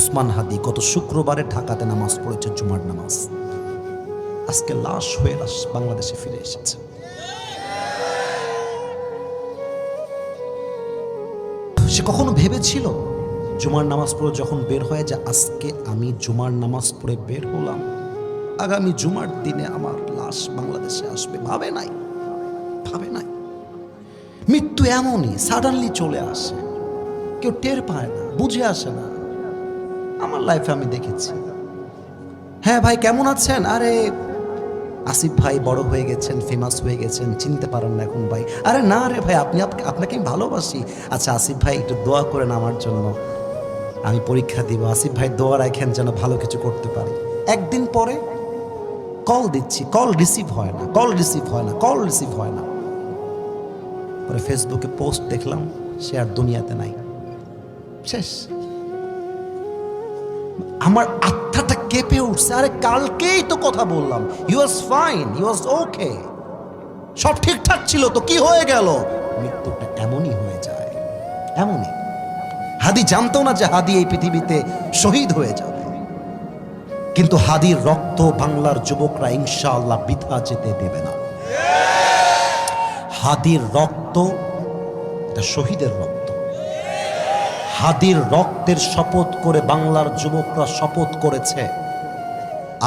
ওসমান হাদি গত শুক্রবারে ঢাকাতে নামাজ পড়েছে, জুমার নামাজ। আজকে লাশ হয়ে লাশ বাংলাদেশে ফিরে এসেছে। সে কখনো ভেবেছিল জুমার নামাজ পড়ে যখন বের হয়ে যে আজকে আমি জুমার নামাজ পড়ে বের হলাম, আগামী জুমার দিনে আমার লাশ বাংলাদেশে আসবে? ভাবে নাই। মৃত্যু এমনই সাডেনলি চলে আসে, কেউ টের পায় না, বুঝে আসে না। আমার লাইফে আমি দেখেছি। হ্যাঁ ভাই কেমন আছেন? আরে আসিফ ভাই বড় হয়ে গেছেন, ফেমাস হয়ে গেছেন, চিনতে পারেন না এখন ভাই। আরে না রে ভাই, আপনাকে আমি ভালোবাসি। আচ্ছা আসিফ ভাই একটু দোয়া করেন আমার জন্য, আমি পরীক্ষা দিব। আসিফ ভাই দোয়া রাখেন যেন ভালো কিছু করতে পারি। একদিন পরে কল দিচ্ছি, কল রিসিভ হয় না। পরে ফেসবুকে পোস্ট দেখলাম সে আর দুনিয়াতে নাই, শেষ। আমার আত্মাটা কেঁপে উঠছে। আরে কালকেই তো কথা বললাম, হি ওয়াজ ফাইন, হি ওয়াজ ওকে, সব ঠিকঠাক ছিল, তো কি হয়ে গেল? মৃত্যুটা এমনই হয়ে যায়, এমনই। হাদি জানতো না যে হাদি এই পৃথিবীতে শহীদ হয়ে যাবে, কিন্তু হাদির রক্ত বাংলার যুবকরা ইনশাআল্লাহ বৃথা যেতে দেবে না। হাদির রক্ত এটা শহীদের রক্ত। হাদির রক্তের শপথ করে বাংলার যুবকরা শপথ করেছে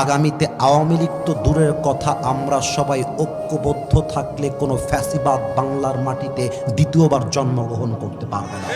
আগামীতে আওয়ামী লীগ তো দূরের কথা, আমরা সবাই ঐক্যবদ্ধ থাকলে কোনো ফ্যাসিবাদ বাংলার মাটিতে দ্বিতীয়বার জন্মগ্রহণ করতে পারবে না।